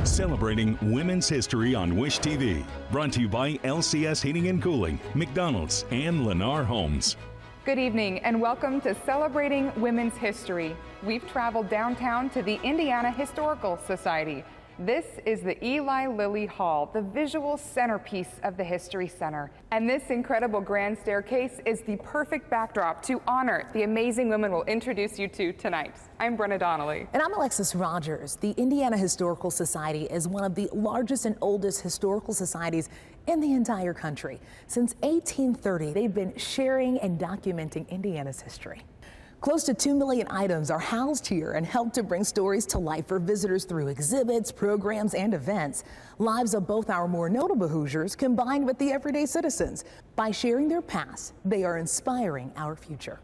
Celebrating Women's History on Wish TV. Brought to you by LCS Heating and Cooling, McDonald's, and Lennar Homes. Good evening and welcome to Celebrating Women's History. We've traveled downtown to the Indiana Historical Society. This is the Eli Lilly Hall, the visual centerpiece of the History Center. And this incredible grand staircase is the perfect backdrop to honor the amazing women we'll introduce you to tonight. I'm Brenna Donnelly. And I'm Alexis Rogers. The Indiana Historical Society is one of the largest and oldest historical societies in the entire country. Since 1830, they've been sharing and documenting Indiana's history. Close to 2 million items are housed here and help to bring stories to life for visitors through exhibits, programs, and events. Lives of both our more notable Hoosiers combined with the everyday citizens. By sharing their past, they are inspiring our future.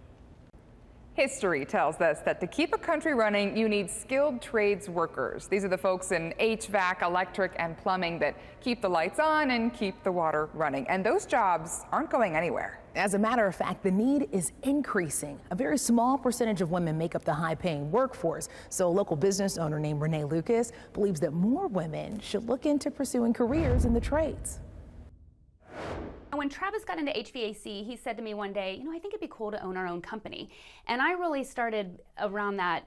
History tells us that to keep a country running, you need skilled trades workers. These are the folks in HVAC, electric, and plumbing that keep the lights on and keep the water running. And those jobs aren't going anywhere. As a matter of fact, the need is increasing. A very small percentage of women make up the high-paying workforce. So a local business owner named Renee Lucas believes that more women should look into pursuing careers in the trades. When Travis got into HVAC, he said to me one day, I think it'd be cool to own our own company. And I really started around that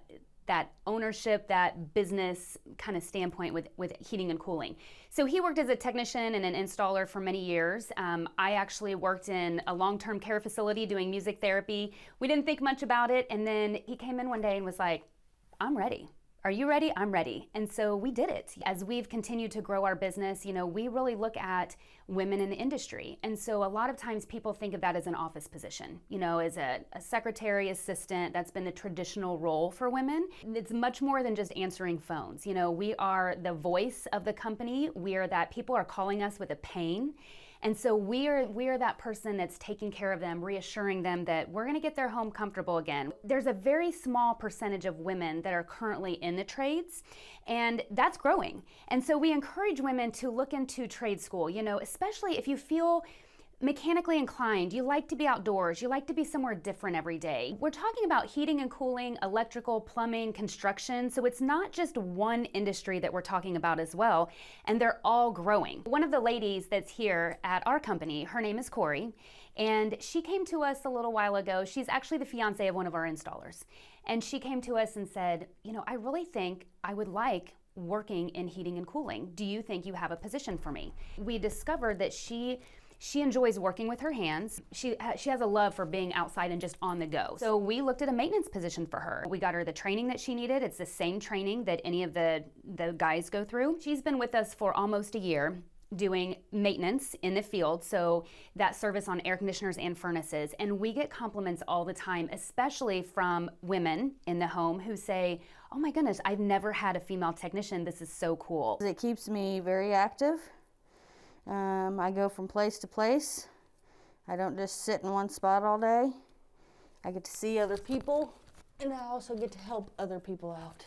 ownership, that business kind of standpoint with heating and cooling. So he worked as a technician and an installer for many years. I actually worked in a long-term care facility doing music therapy. We didn't think much about it. And then he came in one day and was like, I'm ready. Are you ready? I'm ready. And so we did it. As we've continued to grow our business, we really look at women in the industry. And so a lot of times people think of that as an office position, as a secretary, assistant. That's been the traditional role for women. It's much more than just answering phones. We are the voice of the company. We are that people are calling us with a pain. And so we are that person that's taking care of them, reassuring them that we're going to get their home comfortable again. There's a very small percentage of women that are currently in the trades, and that's growing. And so we encourage women to look into trade school, especially if you feel mechanically inclined, you like to be outdoors, you like to be somewhere different every day. We're talking about heating and cooling, electrical, plumbing, construction, so it's not just one industry that we're talking about as well, and they're all growing. One of the ladies that's here at our company, her name is Corey, and she came to us a little while ago. She's actually the fiance of one of our installers, and she came to us and said, I really think I would like working in heating and cooling. Do you think you have a position for me? We discovered that she enjoys working with her hands. She has a love for being outside and just on the go. So we looked at a maintenance position for her. We got her the training that she needed. It's the same training that any of the guys go through. She's been with us for almost a year doing maintenance in the field, so that service on air conditioners and furnaces. And we get compliments all the time, especially from women in the home who say, oh my goodness, I've never had a female technician. This is so cool. It keeps me very active. I go from place to place. I don't just sit in one spot all day. I get to see other people, and I also get to help other people out.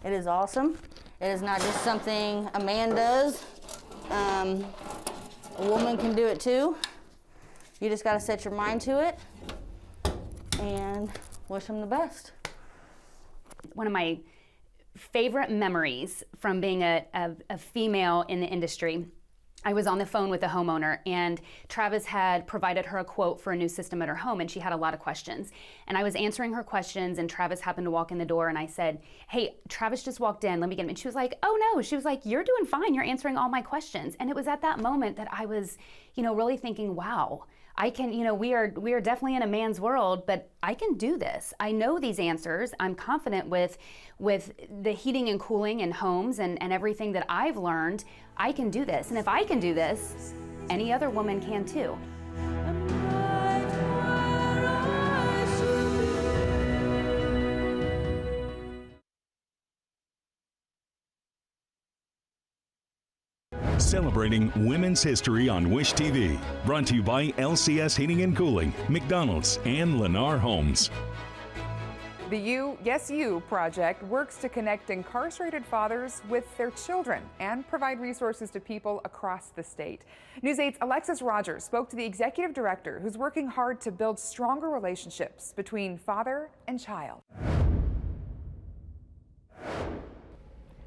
It is awesome. It is not just something a man does. A woman can do it too. You just got to set your mind to it and wish them the best. One of my favorite memories from being a female in the industry, I was on the phone with a homeowner, and Travis had provided her a quote for a new system at her home, and she had a lot of questions. And I was answering her questions, and Travis happened to walk in the door, and I said, hey, Travis just walked in, let me get him. And she was like, oh no. She was like, you're doing fine. You're answering all my questions. And it was at that moment that I was, really thinking, wow, I can, we are definitely in a man's world, but I can do this. I know these answers. I'm confident with the heating and cooling in homes and everything that I've learned. I can do this. And if I can do this, any other woman can too. Celebrating Women's History on Wish TV. Brought to you by LCS Heating and Cooling, McDonald's, and Lennar Homes. The You, Yes You project works to connect incarcerated fathers with their children and provide resources to people across the state. News 8's Alexis Rogers spoke to the executive director, who's working hard to build stronger relationships between father and child.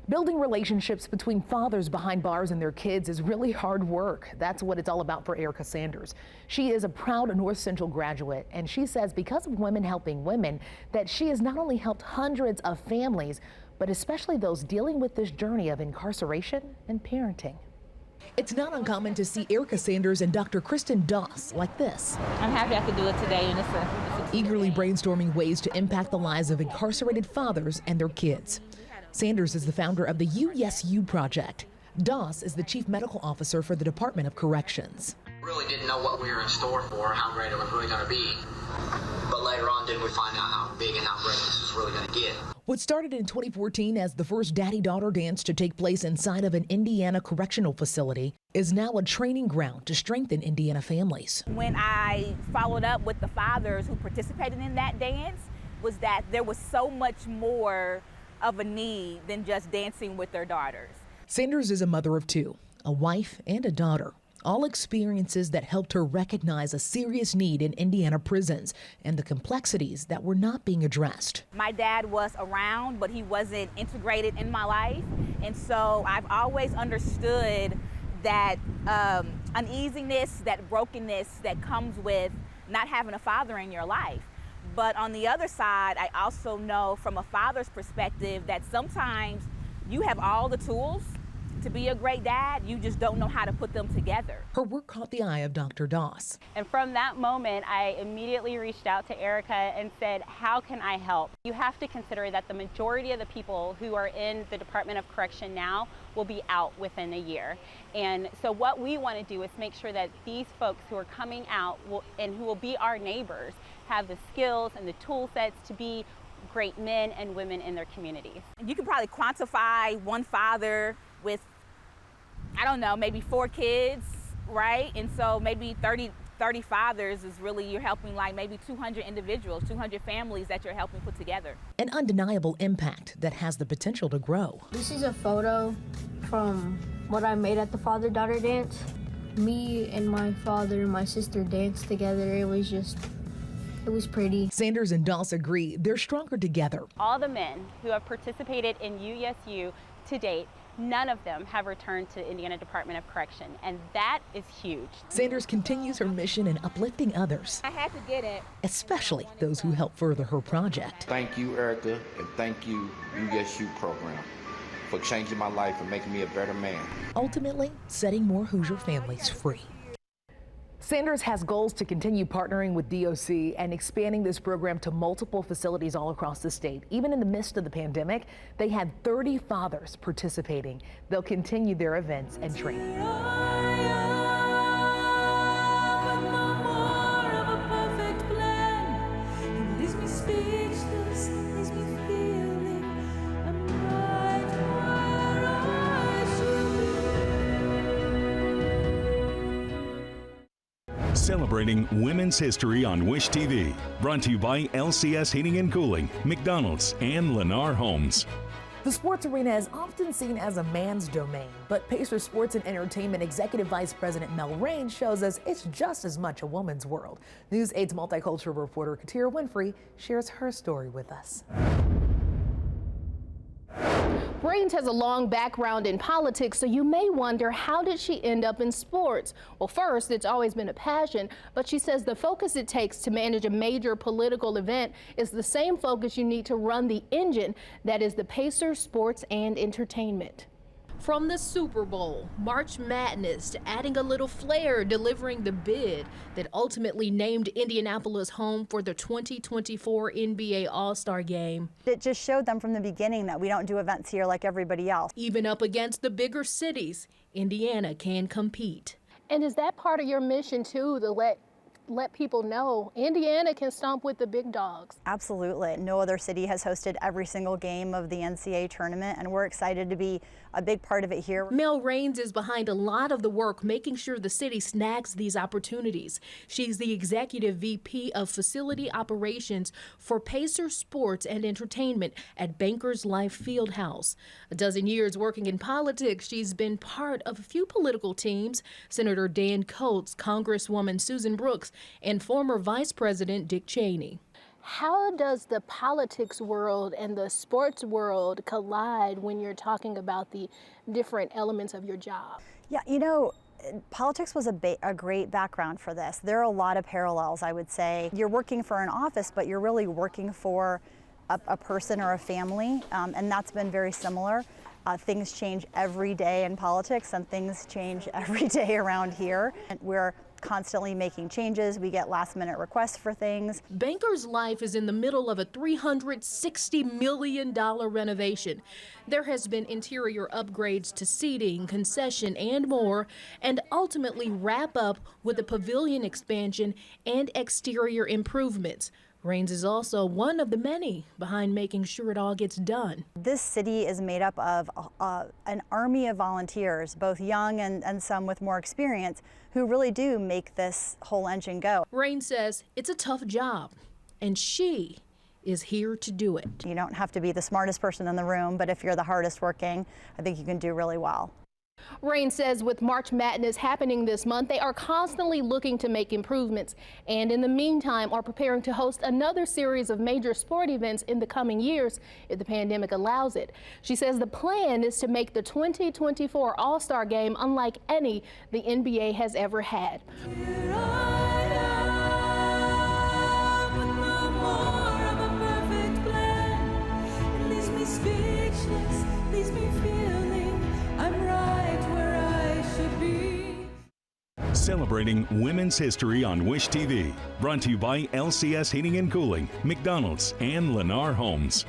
Building relationships between fathers behind bars and their kids is really hard work. That's what it's all about for Erica Sanders. She is a proud North Central graduate, and she says because of Women Helping Women that she has not only helped hundreds of families, but especially those dealing with this journey of incarceration and parenting. It's not uncommon to see Erica Sanders and Dr. Kristen Doss like this. I'm happy I could do it today, and it's eagerly brainstorming ways to impact the lives of incarcerated fathers and their kids. Sanders is the founder of the USU Project. Doss is the chief medical officer for the Department of Corrections. Really didn't know what we were in store for, how great it was really going to be. But later on, didn't we find out how big and how great this was really going to get. What started in 2014 as the first daddy-daughter dance to take place inside of an Indiana correctional facility is now a training ground to strengthen Indiana families. When I followed up with the fathers who participated in that dance, was that there was so much more of a need than just dancing with their daughters. Sanders is a mother of two, a wife and a daughter, all experiences that helped her recognize a serious need in Indiana prisons and the complexities that were not being addressed. My dad was around, but he wasn't integrated in my life, and so I've always understood that uneasiness, that brokenness that comes with not having a father in your life. But on the other side, I also know from a father's perspective that sometimes you have all the tools to be a great dad, you just don't know how to put them together. Her work caught the eye of Dr. Doss. And from that moment, I immediately reached out to Erica and said, how can I help? You have to consider that the majority of the people who are in the Department of Correction now will be out within a year. And so what we want to do is make sure that these folks who are coming out and who will be our neighbors have the skills and the tool sets to be great men and women in their communities. You could probably quantify one father with, I don't know, maybe 4 kids, right? And so maybe 30 fathers is really, you're helping like maybe 200 individuals, 200 families that you're helping put together. An undeniable impact that has the potential to grow. This is a photo from what I made at the father-daughter dance. Me and my father and my sister danced together. It was pretty. Sanders and Doss agree they're stronger together. All the men who have participated in USU to date, none of them have returned to the Indiana Department of Correction, and that is huge. Sanders continues her mission in uplifting others. I had to get it. Especially those who help further her project. Thank you, Erica, and thank you, USU program, for changing my life and making me a better man. Ultimately, setting more Hoosier families free. Sanders has goals to continue partnering with DOC and expanding this program to multiple facilities all across the state. Even in the midst of the pandemic, they had 30 fathers participating. They'll continue their events and training. Celebrating Women's History on Wish TV. Brought to you by LCS Heating and Cooling, McDonald's, and Lennar Homes. The sports arena is often seen as a man's domain, but Pacer Sports and Entertainment Executive Vice President Mel Raines shows us it's just as much a woman's world. News 8's multicultural reporter Katira Winfrey shares her story with us. Raines has a long background in politics, so you may wonder, how did she end up in sports? Well, first, it's always been a passion, but she says the focus it takes to manage a major political event is the same focus you need to run the engine that is the Pacer Sports and Entertainment. From the Super Bowl, March Madness, to adding a little flair, delivering the bid that ultimately named Indianapolis home for the 2024 NBA All-Star Game. It just showed them from the beginning that we don't do events here like everybody else. Even up against the bigger cities, Indiana can compete. And is that part of your mission too, to let people know Indiana can stomp with the big dogs? Absolutely. No other city has hosted every single game of the NCAA tournament, and we're excited to be a big part of it here. Mel Raines is behind a lot of the work making sure the city snags these opportunities. She's the Executive VP of Facility Operations for Pacer Sports and Entertainment at Bankers Life Fieldhouse. A dozen years working in politics, she's been part of a few political teams: Senator Dan Coates, Congresswoman Susan Brooks, and former Vice President Dick Cheney. How does the politics world and the sports world collide when you're talking about the different elements of your job? Yeah, you know, politics was a great background for this. There are a lot of parallels, I would say. You're working for an office, but you're really working for a person or a family, and that's been very similar. Things change every day in politics, and things change every day around here. And we're constantly making changes. We get last-minute requests for things. Banker's Life is in the middle of a $360 million renovation. There has been interior upgrades to seating, concession, and more, and ultimately wrap up with a pavilion expansion and exterior improvements. Raines is also one of the many behind making sure it all gets done. This city is made up of an army of volunteers, both young and some with more experience, who really do make this whole engine go. Raines says it's a tough job, and she is here to do it. You don't have to be the smartest person in the room, but if you're the hardest working, I think you can do really well. Raines says with March Madness happening this month, they are constantly looking to make improvements, and in the meantime are preparing to host another series of major sport events in the coming years if the pandemic allows it. She says the plan is to make the 2024 All-Star Game unlike any the NBA has ever had. Celebrating Women's History on Wish TV. Brought to you by LCS Heating and Cooling, McDonald's, and Lennar Homes.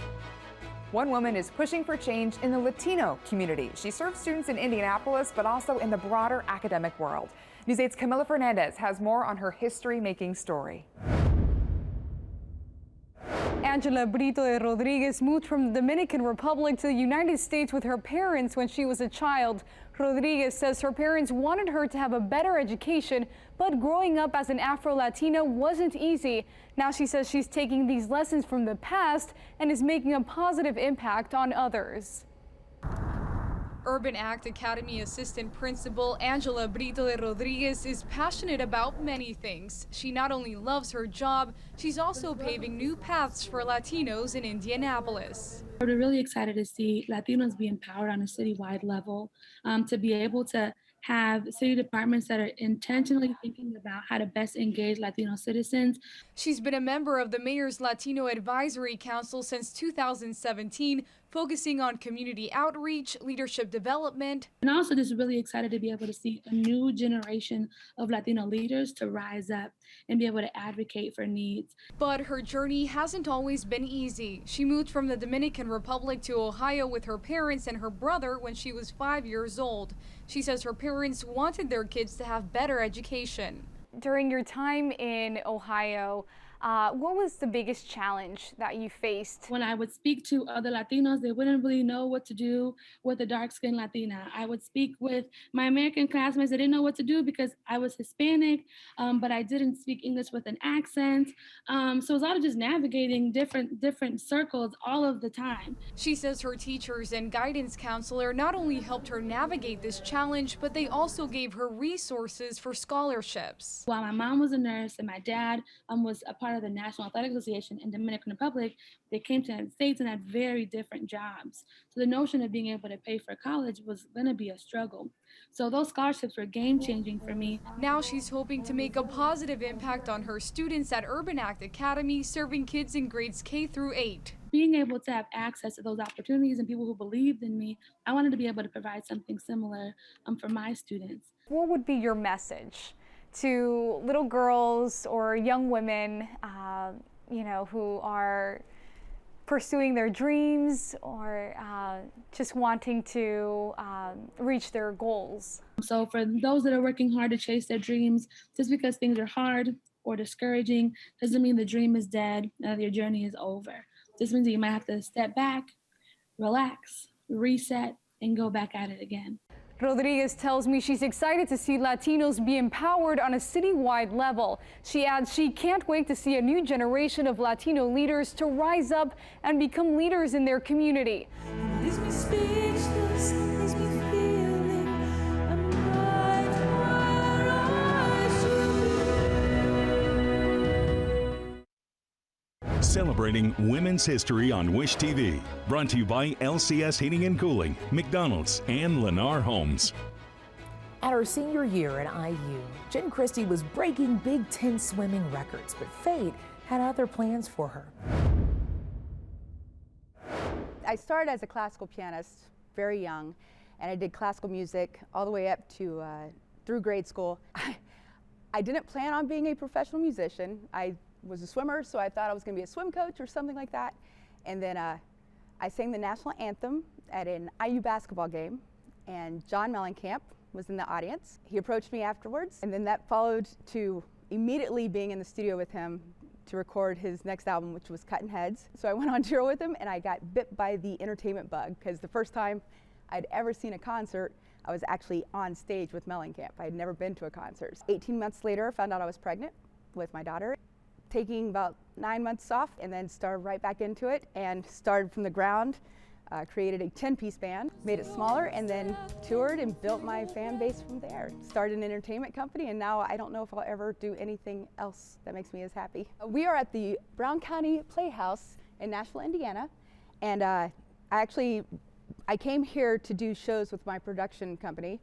One woman is pushing for change in the Latino community. She serves students in Indianapolis, but also in the broader academic world. News 8's Camila Fernandez has more on her history-making story. Angela Brito de Rodriguez moved from the Dominican Republic to the United States with her parents when she was a child. Rodriguez says her parents wanted her to have a better education, but growing up as an Afro-Latina wasn't easy. Now she says she's taking these lessons from the past and is making a positive impact on others. Urban Act Academy Assistant Principal Angela Brito de Rodriguez is passionate about many things. She not only loves her job, she's also paving new paths for Latinos in Indianapolis. We're really excited to see Latinos be empowered on a citywide level, to be able to have city departments that are intentionally thinking about how to best engage Latino citizens. She's been a member of the Mayor's Latino Advisory Council since 2017, focusing on community outreach, leadership development. And also just really excited to be able to see a new generation of Latino leaders to rise up and be able to advocate for needs. But her journey hasn't always been easy. She moved from the Dominican Republic to Ohio with her parents and her brother when she was 5 years old. She says her parents wanted their kids to have better education. During your time in Ohio, what was the biggest challenge that you faced? When I would speak to other Latinos, they wouldn't really know what to do with a dark-skinned Latina. I would speak with my American classmates. They didn't know what to do because I was Hispanic, but I didn't speak English with an accent. So it was a lot of just navigating different circles all of the time. She says her teachers and guidance counselor not only helped her navigate this challenge, but they also gave her resources for scholarships. While my mom was a nurse and my dad was a part of the National Athletic Association in Dominican Republic, they came to the United States and had very different jobs. So the notion of being able to pay for college was going to be a struggle. So those scholarships were game-changing for me. Now she's hoping to make a positive impact on her students at Urban Act Academy, serving kids in grades K through 8. Being able to have access to those opportunities and people who believed in me, I wanted to be able to provide something similar for my students. What would be your message to little girls or young women, who are pursuing their dreams or just wanting to reach their goals? So for those that are working hard to chase their dreams, just because things are hard or discouraging doesn't mean the dream is dead and your journey is over. This means that you might have to step back, relax, reset, and go back at it again. Rodriguez tells me she's excited to see Latinos be empowered on a citywide level. She adds she can't wait to see a new generation of Latino leaders to rise up and become leaders in their community. Celebrating women's history on Wish TV. Brought to you by LCS Heating and Cooling, McDonald's, and Lennar Homes. At her senior year at IU, Jen Christie was breaking Big Ten swimming records, but fate had other plans for her. I started as a classical pianist very young, and I did classical music all the way up to through grade school. I didn't plan on being a professional musician. I was a swimmer, so I thought I was going to be a swim coach or something like that. And then I sang the national anthem at an IU basketball game, and John Mellencamp was in the audience. He approached me afterwards, and then that followed to immediately being in the studio with him to record his next album, which was Cuttin' Heads. So I went on tour with him, and I got bit by the entertainment bug, because the first time I'd ever seen a concert, I was actually on stage with Mellencamp. I had never been to a concert. 18 months later, I found out I was pregnant with my daughter, taking about 9 months off, and then started right back into it and started from the ground. Created a 10-piece band, made it smaller, and then toured and built my fan base from there. Started an entertainment company, and now I don't know if I'll ever do anything else that makes me as happy. We are at the Brown County Playhouse in Nashville, Indiana, and I came here to do shows with my production company,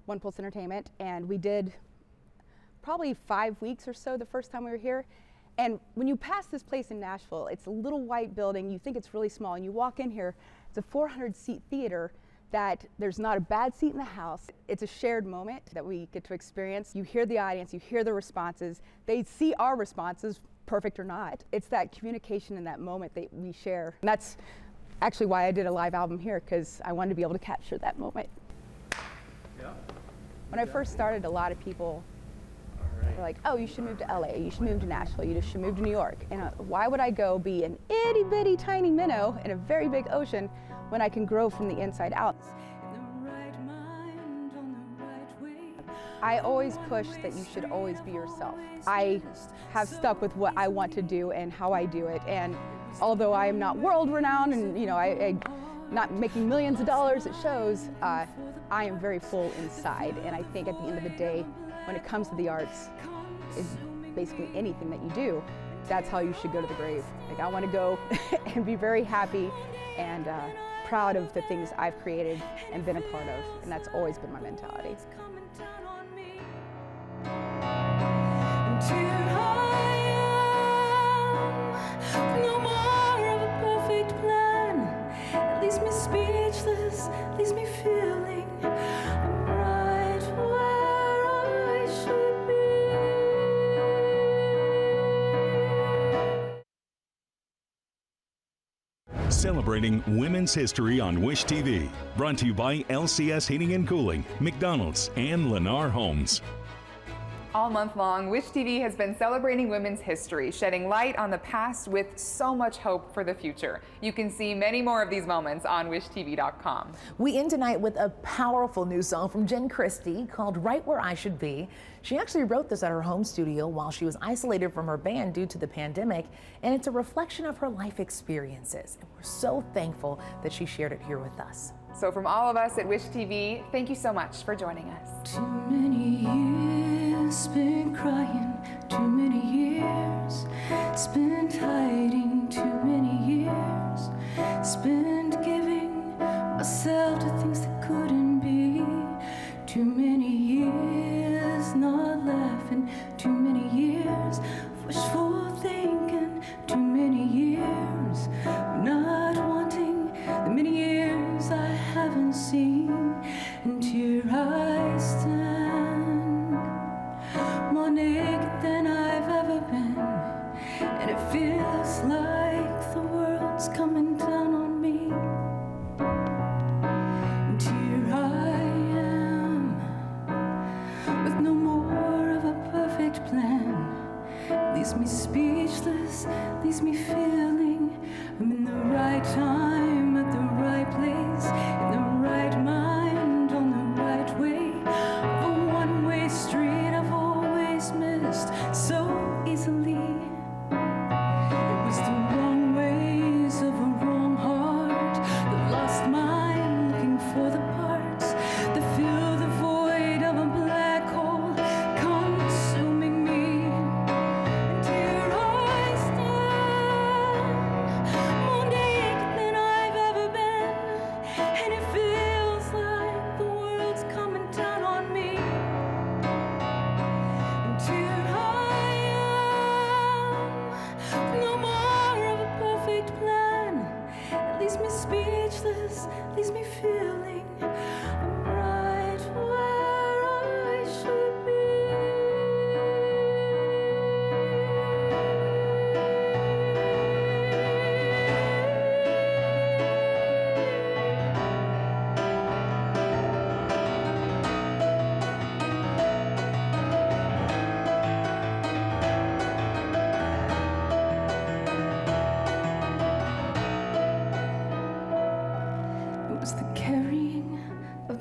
One Pulse Entertainment, and we did probably 5 weeks or so the first time we were here. And when you pass this place in Nashville, it's a little white building, you think it's really small, and you walk in here, it's a 400-seat theater that there's not a bad seat in the house. It's a shared moment that we get to experience. You hear the audience, you hear the responses, they see our responses, perfect or not. It's that communication in that moment that we share. And that's actually why I did a live album here, because I wanted to be able to capture that moment. Yeah. When I first started, a lot of people were like, oh, you should move to LA, you should move to Nashville, you should move to New York. And why would I go be an itty bitty tiny minnow in a very big ocean when I can grow from the inside out? I always push that you should always be yourself. I have stuck with what I want to do and how I do it. And although I am not world renowned and I'm not making millions of dollars at shows, I am very full inside. And I think at the end of the day, when it comes to the arts, is basically anything that you do, that's how you should go to the grave. Like, I want to go and be very happy and proud of the things I've created and been a part of, and that's always been my mentality. No more of a perfect plan. It leaves me speechless, leaves me feeling I'm right where I should be. Celebrating women's history on Wish TV. Brought to you by LCS Heating and Cooling, McDonald's, and Lennar Homes. All month long, Wish TV has been celebrating women's history, shedding light on the past with so much hope for the future. You can see many more of these moments on wishtv.com. We end tonight with a powerful new song from Jen Christie called Right Where I Should Be. She actually wrote this at her home studio while she was isolated from her band due to the pandemic, and it's a reflection of her life experiences. And we're so thankful that she shared it here with us. So from all of us at Wish TV, thank you so much for joining us. Too many years spent crying, too many years spent hiding, too many years spent giving myself to things that couldn't be. Too many years not laughing, too many years wishful thinking, too many years not wanting, the many years I haven't seen, and here I stand, more naked than I've ever been, and it feels like the world's coming down on me, and here I am, with no more of a perfect plan. Leaves me speechless, leaves me feeling I'm in the right time, at the right place, in the right mind, on the right way. The one-way street I've always missed so easily. It was the wrong ways of a wrong heart, the lost mind looking for the parts that fill the void of a black hole consuming me. And here I stand,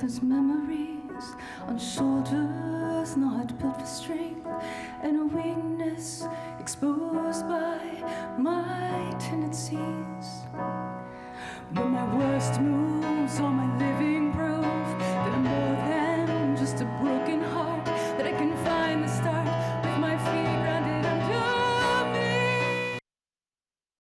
There's memories on shoulders not built for strength, and a weakness exposed by my tendencies. But my worst moves are my living